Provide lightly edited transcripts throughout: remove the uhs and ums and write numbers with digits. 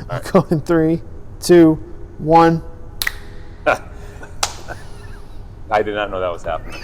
I'll go in 3, 2, 1. I did not know that was happening.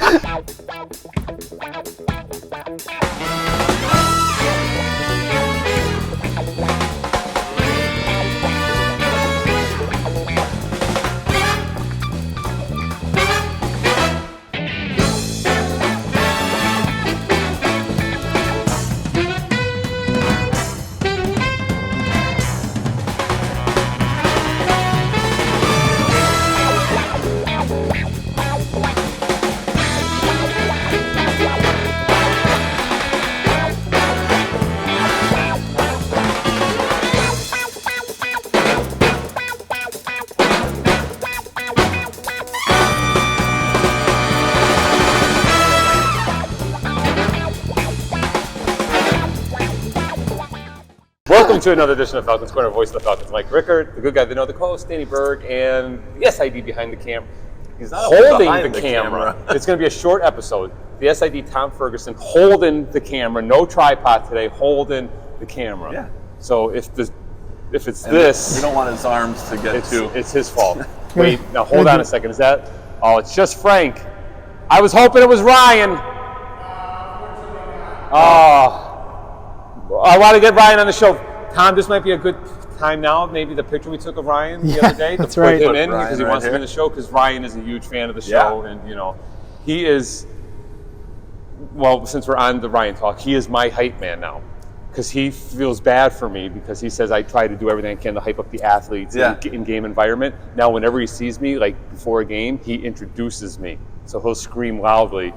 Welcome to another edition of Falcons Corner, voice of the Falcons, Mike Rickert, the good guy that know the co-host, Danny Berg, and the SID behind the camera. He's not holding the camera. It's going to be a short episode. The SID, Tom Ferguson, holding the camera. No tripod today, holding the camera. Yeah. So if it's and this, we don't want his arms to get too. It's his fault. Wait, now hold on a second. Is that? Oh, it's just Frank. I was hoping it was Ryan. Oh. I want to get Ryan on the show. Tom, this might be a good time now. Maybe the picture we took of Ryan the other day to that's put right. him in Ryan because he right wants here. to be in the show because Ryan is a huge fan of the show. Yeah. And, he is, well, since we're on the Ryan talk, he is my hype man now because he feels bad for me because he says I try to do everything I can to hype up the athletes in game environment. Now, whenever he sees me, like before a game, he introduces me. So he'll scream loudly,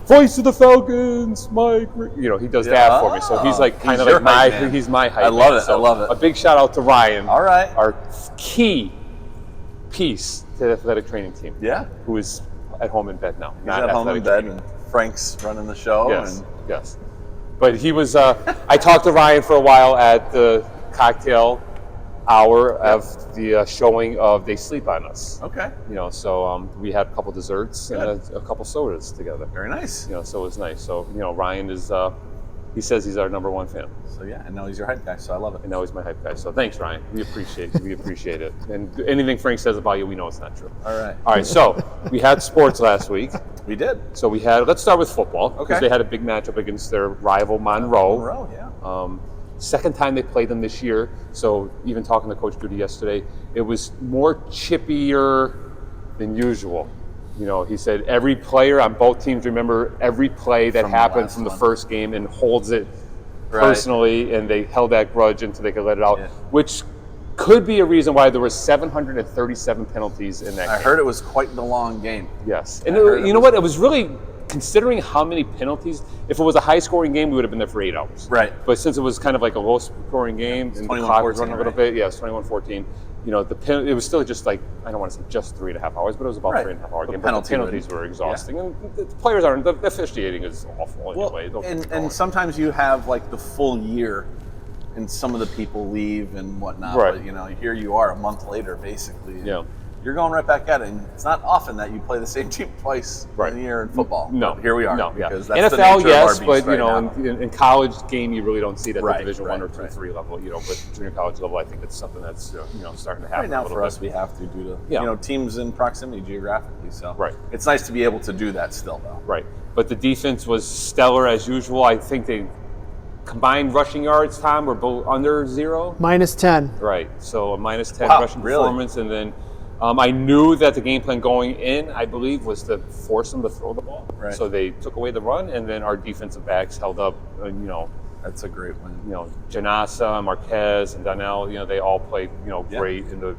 "Voice of the Falcons, Mike." He does that for me. So he's like kind of like he's my hype. I love man. it. So I love it. A big shout out to Ryan. All right. Our key piece to the athletic training team. Yeah. Who is at home in bed now. He's at home in bed, and Frank's running the show. Yes. Yes. But he was. I talked to Ryan for a while at the cocktail hour of the showing of They Sleep on Us. Okay. So we had a couple desserts and a couple sodas together. Very nice. So it was nice. So Ryan is. He says he's our number one fan. So yeah, and now he's your hype guy. So I love it. And now he's my hype guy. So thanks, Ryan. We appreciate it. And anything Frank says about you, we know it's not true. All right. All right. So we had sports last week. We did. So we had. Let's start with football because Okay. they had a big matchup against their rival Monroe. Monroe, yeah. Second time they played them this year. So even talking to Coach Judy yesterday, it was more chippier than usual. He said every player on both teams remember every play that happened from the first game and holds it personally, and they held that grudge until they could let it out, which could be a reason why there were 737 penalties in that game. I heard it was quite the long game. Yes. And you know what? It was really, considering how many penalties, if it was a high-scoring game, we would have been there for 8 hours. Right. But since it was kind of like a low-scoring game, and the clock was running a little bit, it's 21-14. It was still just like, I don't want to say just 3.5 hours, but it was about 3.5 hour game. But the penalties were exhausting, and the players aren't. The officiating is awful anyway. And sometimes you have like the full year, and some of the people leave and whatnot. Right. But here you are a month later, basically. Yeah. You're going right back at it. And it's not often that you play the same team twice in a year in football. No. But here we are. No, because NFL, that's the nature yes, of our beast but right in college game, you really don't see that at Right, Division right, 1 or 2, right. 3 level. But junior college level, I think it's something that's starting to happen. Right now a little for bit. us, we have to due to teams in proximity geographically. So it's nice to be able to do that still, though. Right. But the defense was stellar as usual. I think they combined rushing yards, Tom, were both under 0. -10. Right. So a -10 Wow, rushing really? performance, and then I knew that the game plan going in, I believe, was to force them to throw the ball. Right. So they took away the run, and then our defensive backs held up. That's a great win. Janasa, Marquez, and Donnel. They all played great in the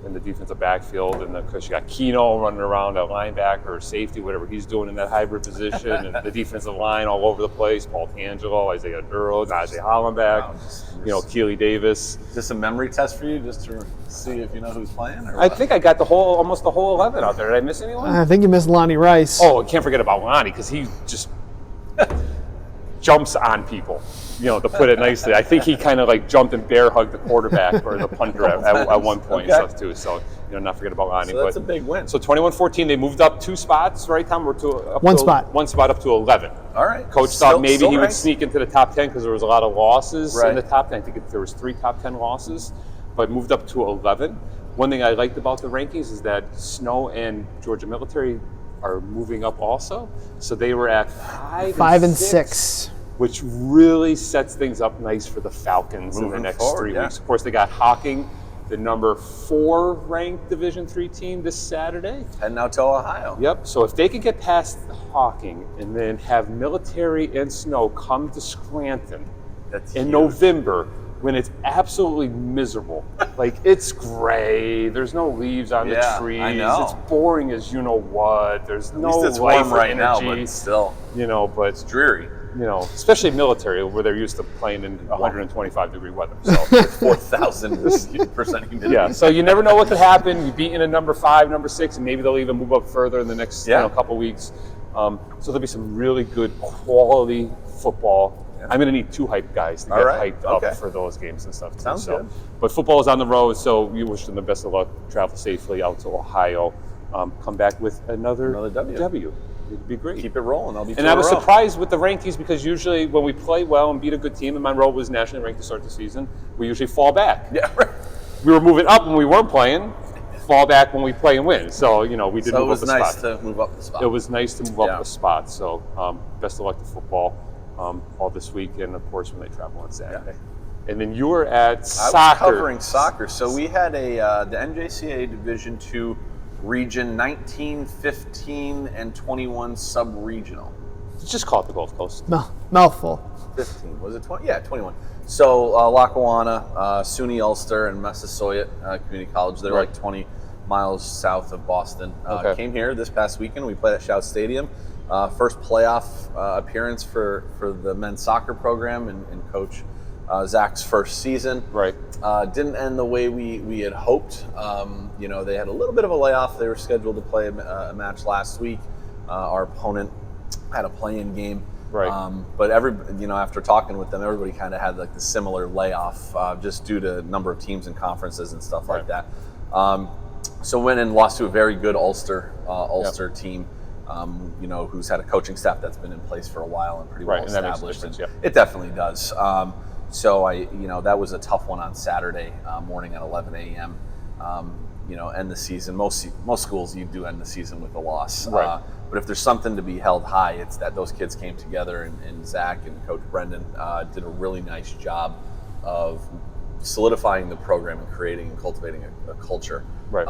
in the defensive backfield, and because you got Keno running around at linebacker or safety, whatever he's doing in that hybrid position, and the defensive line all over the place. Paul Tangelo, Isaiah Duro, Najee Hollenbeck, Keely Davis. Is this a memory test for you, just to see if you know who's playing? Or I think I got almost the whole 11 out there. Did I miss anyone? I think you missed Lonnie Rice. Oh, I can't forget about Lonnie because he just jumps on people. to put it nicely. I think he kind of like jumped and bear hugged the quarterback or the punter at one point and stuff too. So, not forget about Ronnie. So that's a big win. So 21-14, they moved up 2 spots, right, Tom? One spot. One spot up to 11. All right. Coach thought maybe he would sneak into the top 10 because there was a lot of losses in the top 10. I think there was 3 top 10 losses, but moved up to 11. One thing I liked about the rankings is that Snow and Georgia Military are moving up also. So they were at 5 and 6. Which really sets things up nice for the Falcons in the next 3 weeks. Of course, they got Hocking, the number 4 ranked Division III team this Saturday. Heading out to Ohio. Yep. So if they could get past Hocking and then have Military and Snow come to Scranton in November when it's absolutely miserable. Like, it's gray. There's no leaves on the trees. I know. It's boring as you know what. There's no life it's life warm or right energy. now, but still. But it's dreary. Especially military, where they're used to playing in 125-degree weather. So 4,000% humidity. Yeah, so you never know what could happen. You beat in a number 5, number 6, and maybe they'll even move up further in the next couple weeks. So there'll be some really good quality football. Yeah. I'm going to need 2 hype guys to get hyped up for those games and stuff too. Sounds good. But football is on the road, so we wish them the best of luck. Travel safely out to Ohio. Come back with another W. It'd be great. Keep it rolling. I was surprised with the rankings because usually when we play well and beat a good team, and Monroe was nationally ranked to start the season, we usually fall back. Yeah, right. We were moving up when we weren't playing, fall back when we play and win. So, we did move up the spot. So it was nice to move up the spot. It was nice to move up the spot. So, best of luck to football all this week, and of course when they travel on Saturday. Yeah. And then you were at soccer. I was covering soccer. So we had the NJCAA Division II Region 19, 15, and 21 sub-regional. Just call it the Gulf Coast. Mouthful. 15. Was it 20? Yeah, 21. So Lackawanna, SUNY Ulster, and Massasoit Community College. They're like 20 miles south of Boston. Came here this past weekend. We played at Shout Stadium. First playoff appearance for the men's soccer program and Coach Zach's first season. Right. Didn't end the way we had hoped. They had a little bit of a layoff. They were scheduled to play a match last week. Our opponent had a play-in game. Right. But after talking with them, everybody kind of had like the similar layoff just due to number of teams and conferences and stuff like that. So went and lost to a very good Ulster team. Who's had a coaching staff that's been in place for a while and pretty well established. It definitely does. So that was a tough one on Saturday morning at 11 a.m. End the season. Most schools you do end the season with a loss. Right. But if there's something to be held high, it's that those kids came together and Zach and Coach Brendan did a really nice job of solidifying the program and creating and cultivating a culture. Right.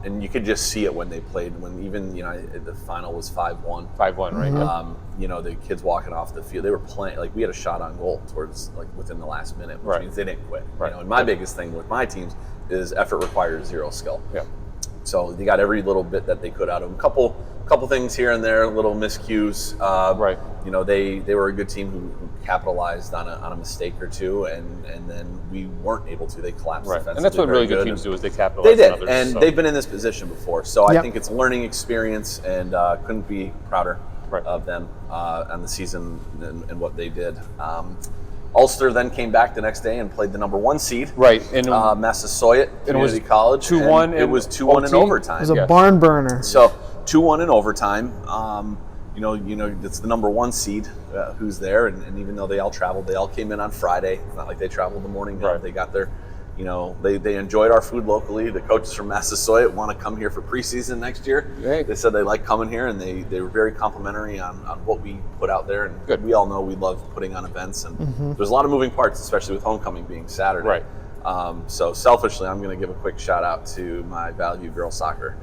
And you could just see it when they played. When even the final was 5-1. 5-1, right? Mm-hmm. The kids walking off the field, they were playing like we had a shot on goal towards within the last minute, which means they didn't quit. Right. And my biggest thing with my teams is effort requires zero skill. Yeah. So they got every little bit that they could out of them. Couple things here and there, little miscues. Right. They were a good team who capitalized on a mistake or two, and then we weren't able to. They collapsed defensively. And that's what really good teams do is they capitalize. They did, on others, and they've been in this position before. So I think it's a learning experience, and couldn't be prouder of them on the season and what they did. Ulster then came back the next day and played the number 1 seed. Right. And Massasoit Community College. 2-1. It was 2-1 in overtime. It was a barn burner. So 2-1 in overtime. It's the number 1 seed who's there, and even though they all traveled, they all came in on Friday. It's not like they traveled the morning. Right. They got their, they enjoyed our food locally. The coaches from Massasoit want to come here for preseason next year. Right. They said they like coming here, and they were very complimentary on what we put out there. And we all know we love putting on events, and there's a lot of moving parts, especially with homecoming being Saturday. Right. So selfishly, I'm going to give a quick shout out to my Value girls soccer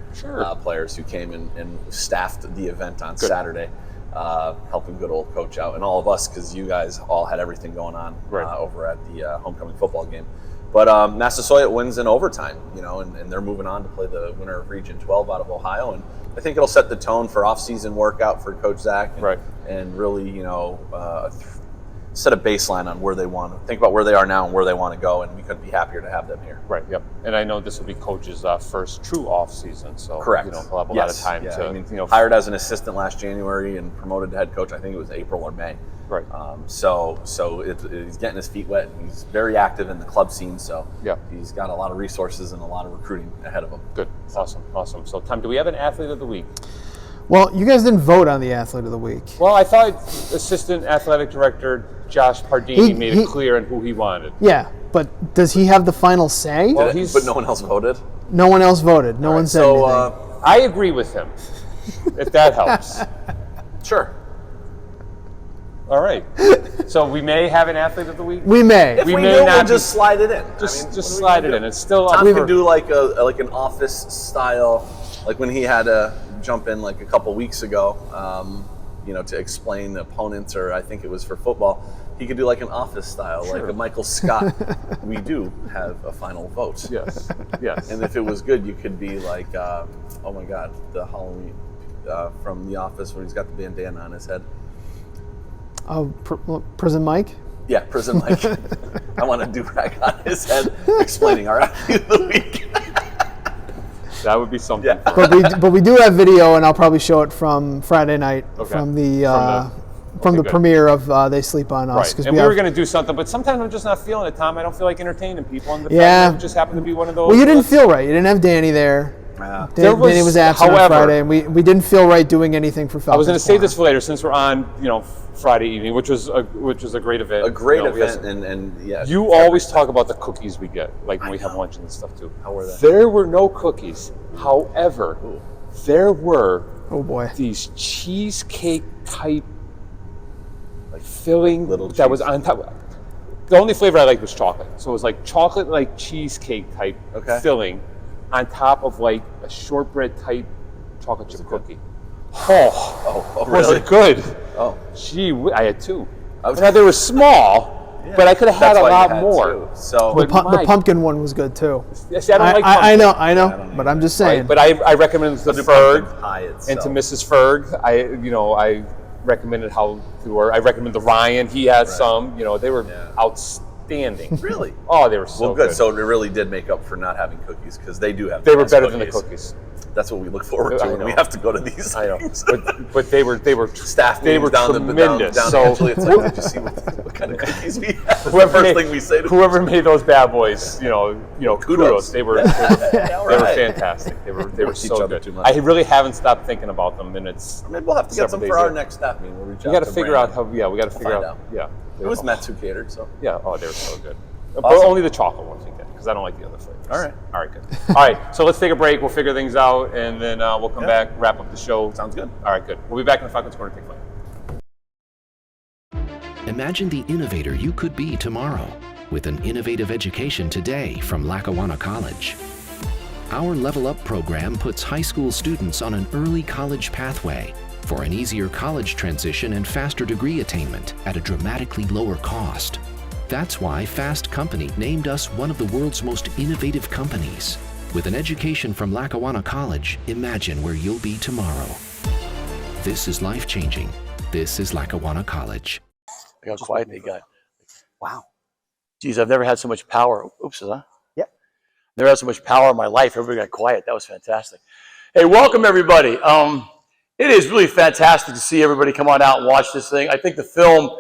players who came and staffed the event on Saturday, helping good old coach out, and all of us, because you guys all had everything going on over at the homecoming football game. But Massasoit wins in overtime, and they're moving on to play the winner of Region 12 out of Ohio, and I think it'll set the tone for off-season workout for Coach Zach, and really, set a baseline on where they want to think about where they are now and where they want to go, and we couldn't be happier to have them here. Right. Yep. And I know this will be Coach's first true off season, so correct. He'll have a lot of time to. Hired as an assistant last January and promoted to head coach. I think it was April or May. Right. He's getting his feet wet. He's very active in the club scene, so yeah. he's got a lot of resources and a lot of recruiting ahead of him. Good. Awesome. So, Tom, do we have an athlete of the week? Well, you guys didn't vote on the athlete of the week. Well, I thought Assistant Athletic Director Josh Pardini made it clear on who he wanted. Yeah, but does he have the final say? Well, but no one else voted? No one else voted. No one said anything. I agree with him, if that helps. Sure. All right. So we may have an athlete of the week? We may. If we may do, not we'll just slide it in. Just slide it in. It's still up Tom for... can do like an office style, like when he had to jump in like a couple weeks ago, to explain the opponents, or I think it was for football. He could do like an office style, like a Michael Scott. We do have a final vote. Yes. And if it was good, you could be like, oh my God, the Halloween from The Office where he's got the bandana on his head. Oh, Prison Mike? Yeah, Prison Mike. I want a do-rag on his head explaining our athlete of the week. That would be something. Yeah. But we do have video, and I'll probably show it from Friday night from the premiere of They Sleep on Us. Right. And we were going to do something, but sometimes I'm just not feeling it, Tom. I don't feel like entertaining people. And the fact just happened to be one of those. Well, you didn't feel right. You didn't have Danny there. Danny was absent on Friday, and we didn't feel right doing anything for Falcons. I was going to save this for later, since we're on, Friday evening, which was a great event. A great event, and yeah. You always talk about the cookies we get, like when we have lunch and stuff too. How were they? There were no cookies. However, there were these cheesecake type filling that was on top. The only flavor I liked was chocolate, so it was like chocolate like cheesecake type filling on top of like a shortbread type chocolate chip cookie. Oh, really? Was it good? Oh, gee, I had two. Now they were small, but I could have had a lot more. So the pumpkin one was good too. See, I don't like pumpkin. I know, but I'm just saying. Right, but I recommended to Berg and to Mrs. Ferg. I recommended how to her. I recommended the Ryan. He had some. They were outstanding. Really? Oh, they were so good. So it really did make up for not having cookies, because they do have. They were better than the cookies. That's what we look forward to when we have to go to these. I know, but they were staff. They were tremendous. Down did you see what kind of cookies we have? First thing we say to whoever made those bad boys, kudos. They were fantastic. They were so good. I really haven't stopped thinking about them, and it's. Maybe we'll have to get some for our next staff meeting. We'll reach out. We got to figure out how. Yeah, we got to figure out. Yeah. It was Mets who catered, so. Yeah. Oh, they were so good. Awesome. But only the chocolate ones we get, because I don't like the other flavors. All right, good. All right, so let's take a break. We'll figure things out, and then we'll come back, wrap up the show. Sounds good. All right, good. We'll be back in the Falcons Corner. Take flight. Imagine the innovator you could be tomorrow with an innovative education today from Lackawanna College. Our Level Up program puts high school students on an early college pathway for an easier college transition and faster degree attainment at a dramatically lower cost. That's why Fast Company named us one of the world's most innovative companies. With an education from Lackawanna College, imagine where you'll be tomorrow. This is life-changing. This is Lackawanna College. Look how quiet they got. Wow. Geez, I've never had so much power. Oops, huh? Yep. Never had so much power in my life. Everybody got quiet. That was fantastic. Hey, welcome everybody. It is really fantastic to see everybody come on out and watch this thing. I think the film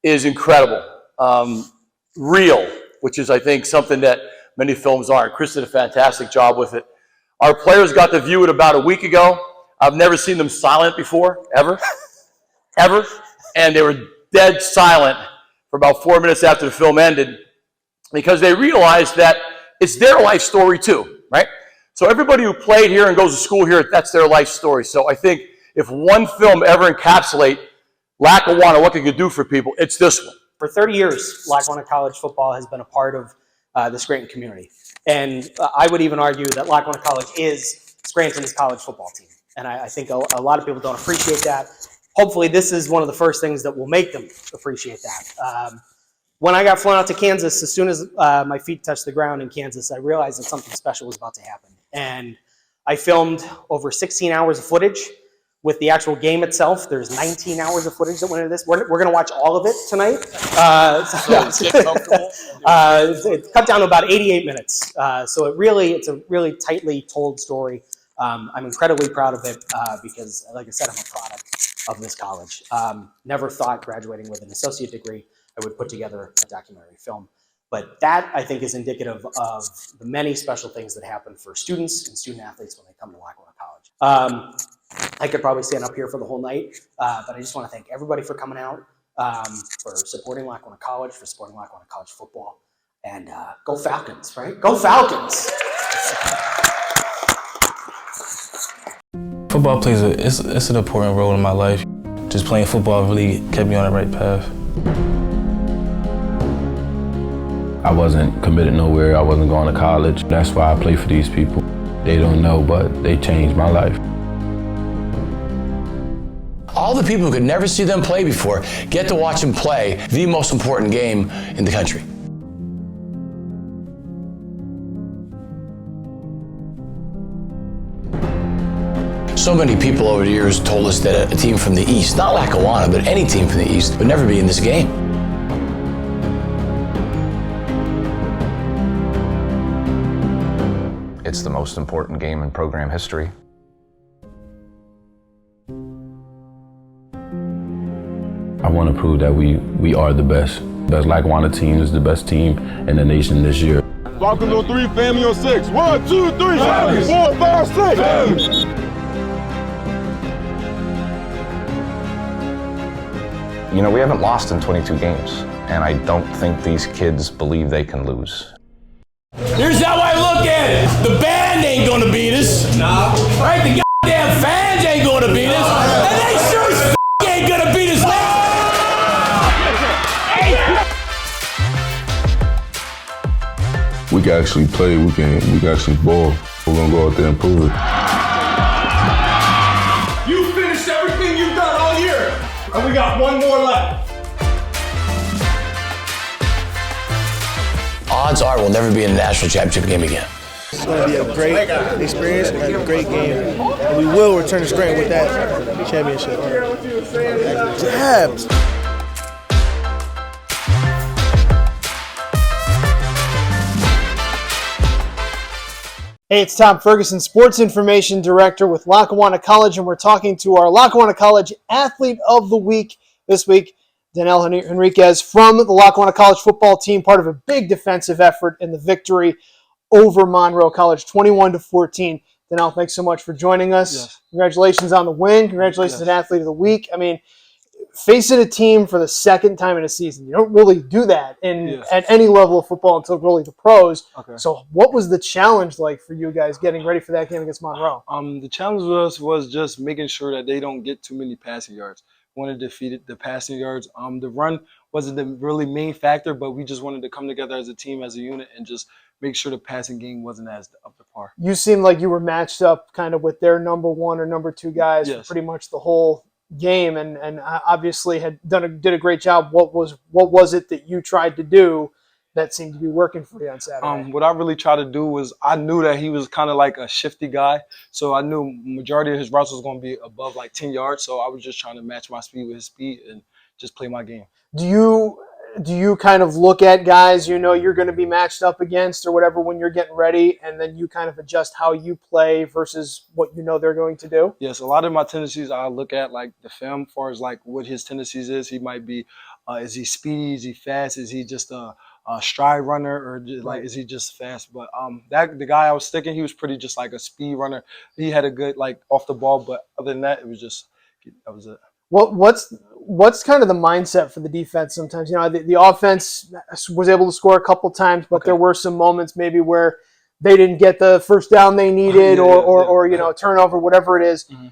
is incredible. Real, which is, I think, something that many films aren't. Chris did a fantastic job with it. Our players got to view it about a week ago. I've never seen them silent before, ever, ever. And they were dead silent for about 4 minutes after the film ended, because they realized that it's their life story too, right? So everybody who played here and goes to school here, that's their life story. So I think if one film ever encapsulate Lackawanna, what it could do for people, it's this one. For 30 years, Lackawanna College football has been a part of the Scranton community. And I would even argue that Lackawanna College is Scranton's college football team. And I think a lot of people don't appreciate that. Hopefully this is one of the first things that will make them appreciate that. When I got flown out to Kansas, as soon as my feet touched the ground in Kansas, I realized that something special was about to happen. And I filmed over 16 hours of footage. With the actual game itself, there's 19 hours of footage that went into this. We're going to watch all of it tonight. It's cut down to about 88 minutes. So it's a really tightly told story. I'm incredibly proud of it because, like I said, I'm a product. of this college. Never thought graduating with an associate degree I would put together a documentary film. But that, I think, is indicative of the many special things that happen for students and student athletes when they come to Lackawanna College. I could probably stand up here for the whole night, but I just want to thank everybody for coming out, for supporting Lackawanna College, for supporting Lackawanna College football. And go Falcons, right? Go Falcons! Football plays it's an important role in my life. Just playing football really kept me on the right path. I wasn't committed nowhere. I wasn't going to college. That's why I play for these people. They don't know, but they changed my life. All the people who could never see them play before get to watch them play the most important game in the country. So many people over the years told us that a team from the East, not Lackawanna, but any team from the East, would never be in this game. It's the most important game in program history. I want to prove that we are the best. Best Lackawanna team is the best team in the nation this year. Falcons on 3, family on 6. 1, 2, 3, 4, 5, 6. You know, we haven't lost in 22 games, and I don't think these kids believe they can lose. Here's how I look at it. The band ain't gonna beat us. Nah. Right? The goddamn fans ain't gonna beat us. And they sure as ain't gonna beat us now. We can actually play, we can actually ball. We're gonna go out there and prove it. You finished everything you've done all year, and we got one more left. Odds are we'll never be in a national championship game again. It's going to be a great experience and a great game. And we will return to Scranton with that championship. Jabs! Hey, it's Tom Ferguson, Sports Information Director with Lackawanna College, and we're talking to our Lackawanna College Athlete of the Week this week, Donnel Henriquez from the Lackawanna College football team, part of a big defensive effort in the victory over Monroe College, 21-14. Donnel, thanks so much for joining us. Yes. Congratulations on the win. Congratulations on Athlete of the Week. I mean, facing a team for the second time in a season, you don't really do that at any level of football until really the pros. Okay. So what was the challenge like for you guys getting ready for that game against Monroe? The challenge was just making sure that they don't get too many passing yards. We wanted to defeat the passing yards. The run wasn't the really main factor, but we just wanted to come together as a team, as a unit, and just make sure the passing game wasn't as up to par. You seemed like you were matched up kind of with their number one or number two guys for pretty much the whole game, and obviously did a great job. What was it that you tried to do that seemed to be working for you on Saturday? What I really tried to do was, I knew that he was kind of like a shifty guy, so I knew majority of his routes was going to be above like 10 yards, so I was just trying to match my speed with his speed and just play my game. Do you kind of look at guys you know you're going to be matched up against or whatever when you're getting ready, and then you kind of adjust how you play versus what you know they're going to do? Yes, a lot of my tendencies I look at like the film as far as like what his tendencies is. He might be, is he speedy, is he fast, is he just a stride runner, or just, like is he just fast? But the guy I was sticking, he was pretty just like a speed runner. He had a good like off the ball, but other than that, that was it. What's kind of the mindset for the defense sometimes? You know, the offense was able to score a couple times, but there were some moments maybe where they didn't get the first down they needed or you know, turnover, whatever it is. Mm-hmm.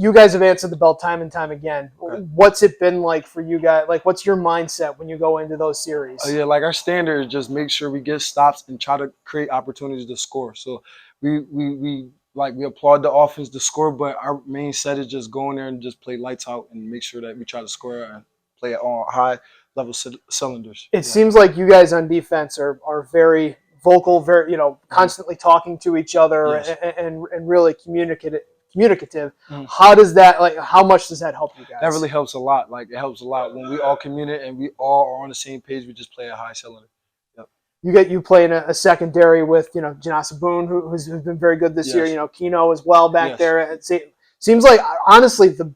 You guys have answered the bell time and time again. Okay. What's it been like for you guys? Like, what's your mindset when you go into those series? Like our standard is just make sure we get stops and try to create opportunities to score. So we applaud the offense to score, but our main set is just go in there and just play lights out and make sure that we try to score and play it on high level cylinders. It seems like you guys on defense are very vocal, very constantly talking to each other and really communicative. Mm-hmm. How does that how much does that help you guys? That really helps a lot. Like, it helps a lot when we all communicate and we all are on the same page. We just play a high cylinder. Yep. You play in a secondary with Janasa Boone, who's been very good this year. Keno as well back there. Seems like, honestly, the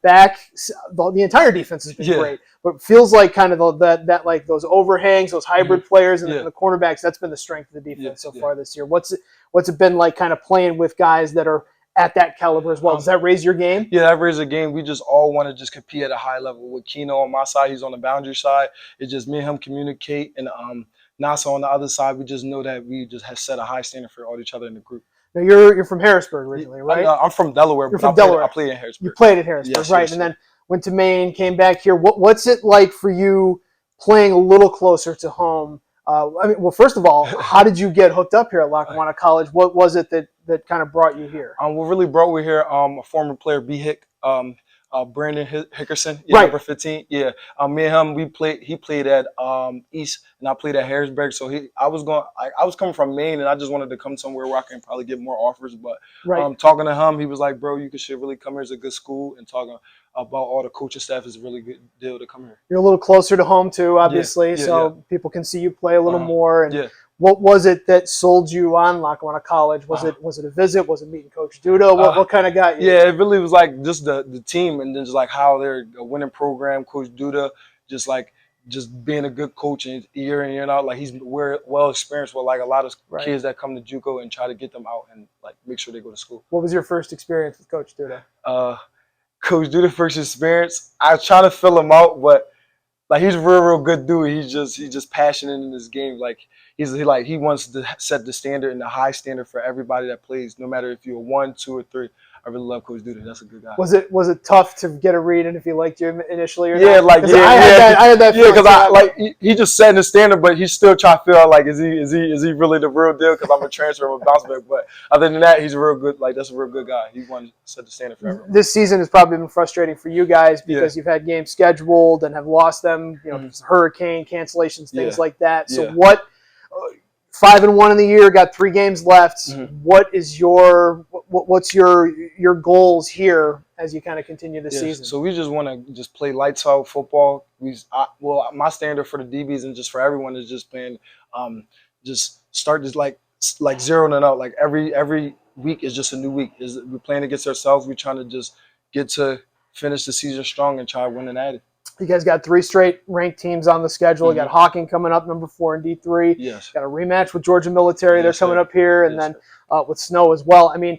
entire defense has been great, but it feels like kind of that like those overhangs, those hybrid players, and the cornerbacks. That's been the strength of the defense so far this year. What's it been like, kind of playing with guys that are at that caliber as well? Does that raise your game? Yeah, that raises the game. We just all want to just compete at a high level. With Keno on my side, he's on the boundary side. It's just me and him communicate, and Nasa on the other side. We just know that we just have set a high standard for all each other in the group. Now you're from Harrisburg originally, right? I'm from Delaware. You're from Delaware. I played in Harrisburg. You played at Harrisburg, right? And then went to Maine, came back here. What's it like for you playing a little closer to home? First of all, how did you get hooked up here at Lackawanna College? What was it that kind of brought you here? What really brought me here, a former player, B. Hick, Brandon Hickerson, number 15. Yeah, me and him, he played at East, and I played at Harrisburg. So I was coming from Maine, and I just wanted to come somewhere where I can probably get more offers. But talking to him, he was like, "Bro, should really come here. It's a good school." And talking about all the coaching staff is a really good deal to come here. You're a little closer to home too, obviously, so people can see you play a little more. And what was it that sold you on Lackawanna College? Was it a visit? Was it meeting Coach Duda? What kind of got you? Yeah, it really was like just the team, and then just like how they're a winning program. Coach Duda, just being a good coach, and year in year out, like he's well experienced with like a lot of kids that come to JUCO and try to get them out and like make sure they go to school. What was your first experience with Coach Duda? Coach Duda first experience, I was trying to fill him out, but like he's a real good dude. He's just passionate in this game. Like he wants to set the standard and the high standard for everybody that plays, no matter if you're 1, 2, or 3. I really love Coach Duda. That's a good guy. Was it tough to get a read and if he liked you initially or not? I had that. Yeah, because he just setting the standard, but he's still trying to feel like is he really the real deal? Because I'm a transfer, I'm a bounce back. But other than that, he's a real good. Like that's a real good guy. He wanted to set the standard for everyone. This season has probably been frustrating for you guys because you've had games scheduled and have lost them. Hurricane cancellations, things like that. So what? 5-1 in the year, got 3 games left. What is what's your goals here as you kind of continue the season? So we just want to just play lights out football. My standard for the DBs and just for everyone is just playing, just start just like zeroing it out. Like every week is just a new week. We're playing against ourselves. We're trying to just get to finish the season strong and try to win at it. You guys got 3 straight ranked teams on the schedule. You got Hawking coming up, number 4 in D3. Yes. Got a rematch with Georgia Military. They're coming up here, and then with Snow as well. I mean,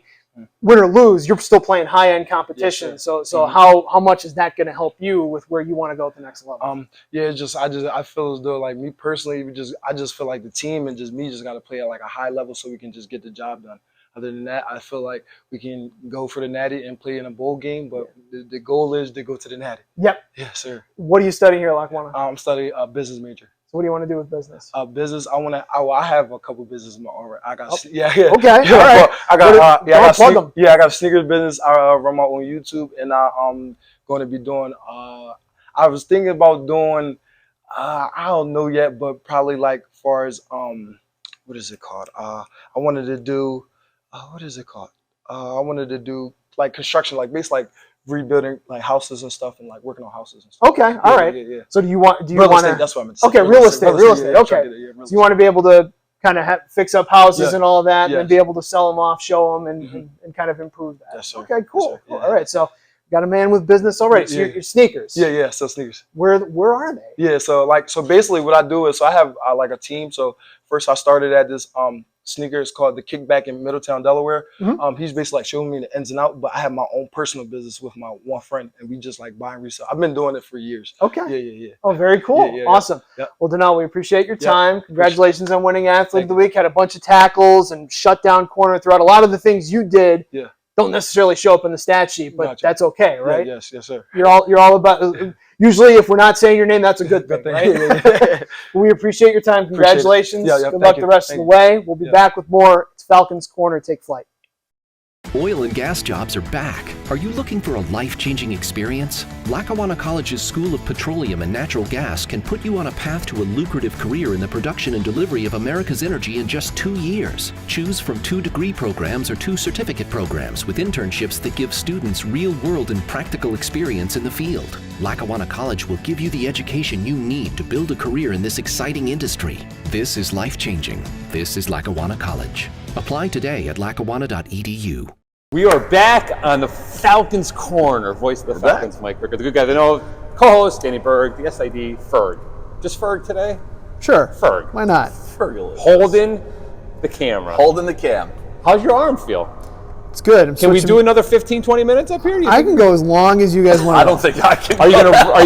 win or lose, you're still playing high-end competition. Yes, so how much is that going to help you with where you want to go at the next level? I feel as though like me personally, I just feel like the team and just me just got to play at like a high level so we can just get the job done. Other than that, I feel like we can go for the Natty and play in a bowl game, but the goal is to go to the Natty. Yep. Yes, sir. What are you studying here at Lackawanna? I'm studying a business major. So what do you want to do with business? Business. I have a couple businesses already. I got Okay. All right. I got plug them. I got a sneakers business. I run my own YouTube, and I'm going to be doing. I was thinking about doing. I don't know yet, but probably like far as what is it called? I wanted to do. What is it called? I wanted to do like construction, like basically like rebuilding like houses and stuff, and like working on houses and stuff. Okay, all right. Yeah. So do you want to? That's what I meant to say. Okay, real estate. Okay. So you want to be able to kind of fix up houses and all of that, and then be able to sell them off, show them, and kind of improve that. Yes, sir. Okay, cool. Yes, sir. All right, so got a man with business already. So your sneakers. Yeah. So sneakers. Where are they? Yeah. So basically what I do is I have like a team. So first I started at this sneaker is called the Kickback in Middletown, Delaware. He's basically like showing me the ins and outs, but I have my own personal business with my one friend, and we just like buy and resell. I've been doing it for years. Okay. Yeah. Oh, very cool. Awesome. Yeah. Well, Donnel, we appreciate your time. Congratulations on winning Athlete of the Week. Had a bunch of tackles and shut down corner throughout. A lot of the things you did don't necessarily show up in the stat sheet, but that's okay, right? Yes, sir. You're all about. Usually, if we're not saying your name, that's a good thing, right? We appreciate your time. Congratulations. Good luck the rest of the way. We'll be back with more. It's Falcons Corner. Take flight. Oil and gas jobs are back. Are you looking for a life-changing experience? Lackawanna College's School of Petroleum and Natural Gas can put you on a path to a lucrative career in the production and delivery of America's energy in just 2 years. Choose from 2 degree programs or 2 certificate programs with internships that give students real-world and practical experience in the field. Lackawanna College will give you the education you need to build a career in this exciting industry. This is life-changing. This is Lackawanna College. Apply today at lackawanna.edu. We are back on the Falcons Corner, voice of the Falcons, Mike Rickert, the good guy. They know co-host Danny Berg, the SID Ferg. Just Ferg today? Sure. Ferg. Why not? Fergalicious. Holding the camera. Holding the cam. How's your arm feel? It's good. Can we do another 15, 20 minutes up here? I can go as long as you guys want. I don't think I can. Are you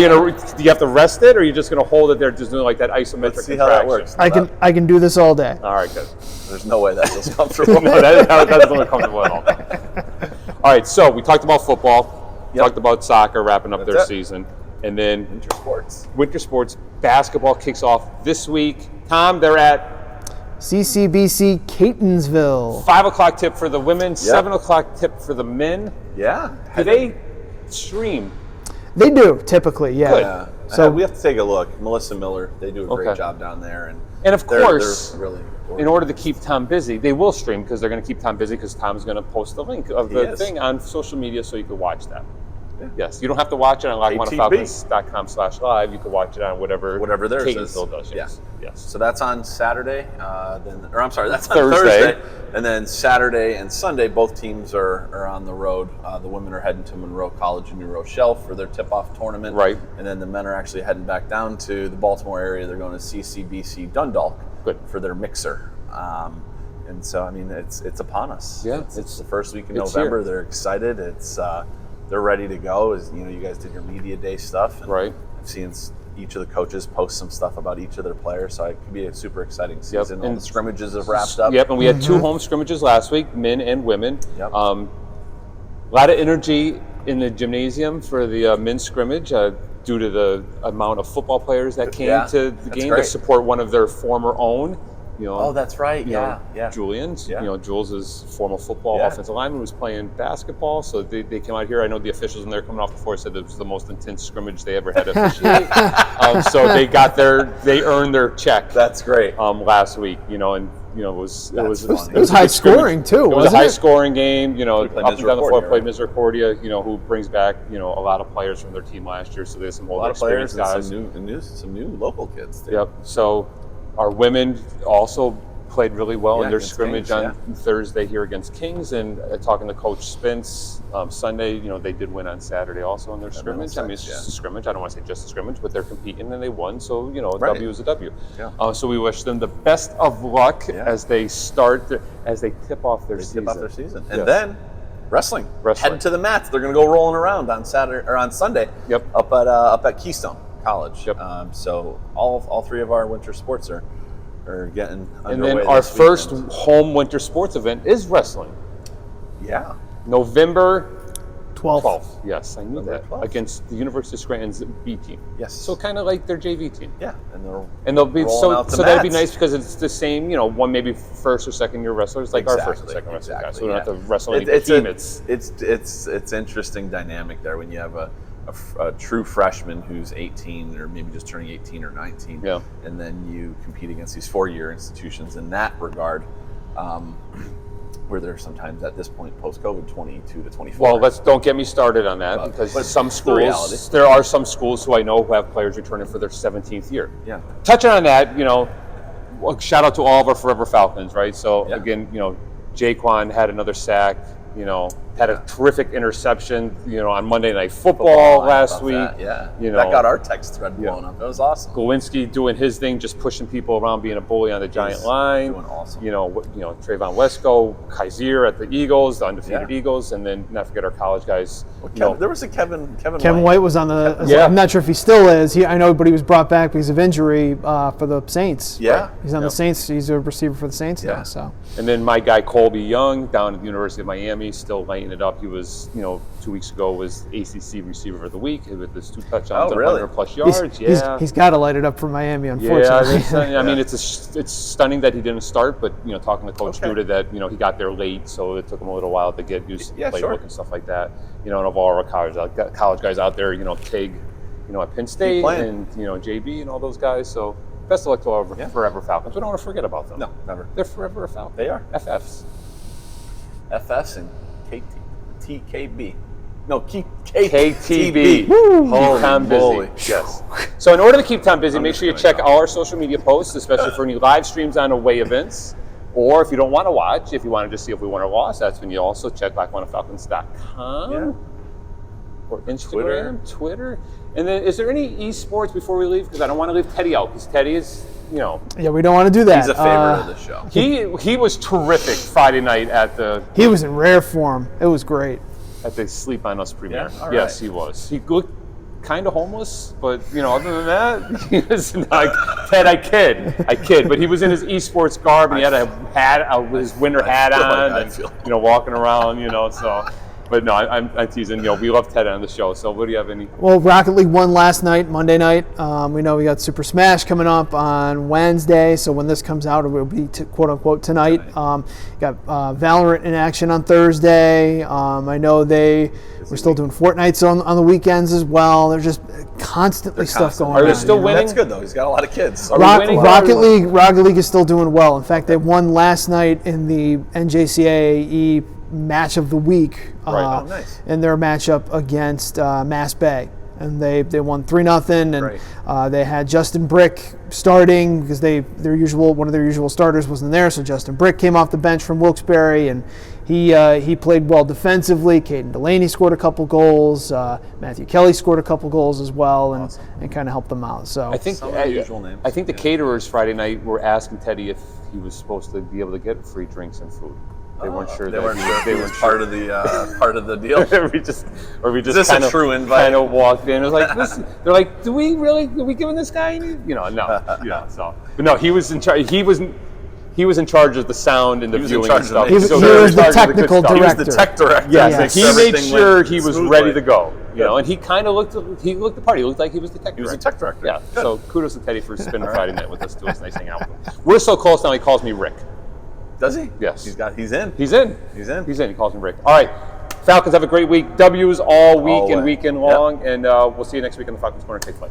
gonna? Do you have to rest it, or are you just gonna hold it there, just doing like that isometric? Let's see how that works. I can do this all day. All right, good. There's no way that feels comfortable. No, that doesn't look comfortable at all. All right, so we talked about football, talked about soccer wrapping up their season, and then winter sports. Basketball kicks off this week. Tom, they're at CCBC Catonsville. 5 o'clock tip for the women, 7 o'clock tip for the men. Yeah. Do they stream? They do, typically, yeah. Yeah. So we have to take a look. Melissa Miller, they do a great job down there. And of course, they're really in order to keep Tom busy, they will stream because they're going to keep Tom busy because Tom's going to post the link of the thing on social media so you can watch that. Yeah. Yes, you don't have to watch it on LackawannaFalcons.com/live. You can watch it on whatever theirs Catonsville does. Yes. Yes. So that's on Saturday. That's on Thursday. And then Saturday and Sunday, both teams are on the road. The women are heading to Monroe College in New Rochelle for their tip-off tournament. Right. And then the men are actually heading back down to the Baltimore area. They're going to CCBC Dundalk for their mixer. And so, I mean, it's upon us. Yeah. It's the first week in November. They're excited. They're ready to go. You guys did your media day stuff. And I've seen each of the coaches post some stuff about each of their players, so it could be a super exciting season. All the scrimmages have wrapped up. Yep, and we had 2 home scrimmages last week, men and women. Yep. A lot of energy in the gymnasium for the men's scrimmage due to the amount of football players that came to the game to support one of their former own. Oh, that's right. Yeah. Julian's. Jules' former football offensive lineman was playing basketball, so they came out here. I know the officials in there coming off the floor said it was the most intense scrimmage they ever had to officiate. So they earned their check. That's great. Last week, it was high scoring too. It was a high scoring game. Up and down the floor played Misericordia. Who brings back a lot of players from their team last year. So there's some older experienced guys, some new local kids too. Yep. So our women also played really well in their scrimmage on Thursday here against Kings, and talking to Coach Spence Sunday, they did win on Saturday also in their scrimmage. I mean, it's just a scrimmage. I don't want to say just a scrimmage, but they're competing and they won, so a W is a W. Yeah. So we wish them the best of luck as they tip off their season. And then wrestling. Heading to the mats. They're going to go rolling around on Saturday or on Sunday. Yep. Up at Keystone College. Yep. So all 3 of our winter sports are getting underway. And then our first home winter sports event is wrestling. Yeah. November 12th. Yes, I knew that. 12th. Against the University of Scranton's B team. Yes. So kind of like their JV team. Yeah. And they'll be so that'd be nice because it's the same, one maybe first or second year wrestlers like our first and second wrestlers. Guys. So we don't have to wrestle any team. It's interesting dynamic there when you have a true freshman who's 18 or maybe just turning 18 or 19, and then you compete against these 4-year institutions in that regard, where they're sometimes at this point post-COVID 22 to 24. Well, don't get me started on that because some schools, there are some schools who I know who have players returning for their 17th year. Yeah. Touching on that, shout out to all of our Forever Falcons, right? So again, Jaquan had another sack. Had a terrific interception, on Monday Night Football last week. That got our text thread blown up. That was awesome. Glowinski doing his thing, just pushing people around, being a bully on the giant line. Doing awesome. Trayvon Wesco, Kaiser at the Eagles, the undefeated Eagles, and then not forget our college guys. There was a Kevin White was on the. I'm not sure if he still is. I know, but he was brought back because of injury for the Saints. Yeah, he's on the Saints. He's a receiver for the Saints now. So. And then my guy Colby Young down at the University of Miami, still lighting it up. He was, 2 weeks ago, was ACC Receiver of the Week with his 2 touchdowns and 100+ yards. He's got to light it up for Miami, unfortunately. Yeah, I mean, it's stunning that he didn't start, but talking to Coach Duda that he got there late, so it took him a little while to get used to the playbook and stuff like that. And of all our college guys out there, Tig, at Penn State and JB and all those guys. So best of luck to our Forever Falcons. We don't want to forget about them. No, never. They're Forever Falcons. They are FFs and TKB. No, KTB. Holy Tom moly. Busy. Yes. So in order to keep Tom busy, make sure you check all our social media posts, especially for any live streams on away events Or if you don't want to watch, if you want to just see if we won or lost, that's when you also check LackawannaFalcons.com or Instagram, Twitter. And then, is there any esports before we leave? Because I don't want to leave Teddy out, because Teddy is, Yeah, we don't want to do that. He's a favorite of the show. He was terrific Friday night at the. He was in rare form. It was great. At the Sleep on Us premiere. Yeah? All Yes, right. he was. He looked kind of homeless, but other than that, he was like, Ted, I kid, but he was in his esports garb and he had a hat, his winter hat on, and walking around, so. But no, I'm teasing. We love Ted on the show. So, what do you have any? Well, Rocket League won last night, Monday night. We know we got Super Smash coming up on Wednesday. So when this comes out, it will be quote unquote tonight. Got Valorant in action on Thursday. I know we're still doing Fortnites on the weekends as well. There's just constantly stuff going on. Are they still winning? That's good though. He's got a lot of kids. Rocket League is still doing well. In fact, they won last night in the NJCAE match of the week nice. in their matchup against Mass Bay, and they won 3-0, and they had Justin Brick starting because one of their usual starters wasn't there, so Justin Brick came off the bench from Wilkes-Barre, and he played well defensively. Caden Delaney scored a couple goals. Matthew Kelly scored a couple goals as well, and kind of helped them out. So I think the caterers Friday night were asking Teddy if he was supposed to be able to get free drinks and food. They weren't sure. They weren't sure. They were part of the deal. we just Is this a true invite? Kind of walked in. It was like they're like, are we giving this guy any? No. So, but no, he was in charge. He was in charge of the sound and the viewing and stuff. He was the technical director. He was the tech director. Yes, he made sure he was ready to go. And he kind of looked the part. He looked like he was the tech director. He was the tech director. Yeah. Good. So kudos to Teddy for spending Friday night with us. It was nice hanging out with him. We're so close now. He calls me Rick. Does he? Yes. He's in. He's in. He calls him Rick. All right. Falcons have a great week. W's all week and weekend long. And we'll see you next week on the Falcons Corner. Take flight.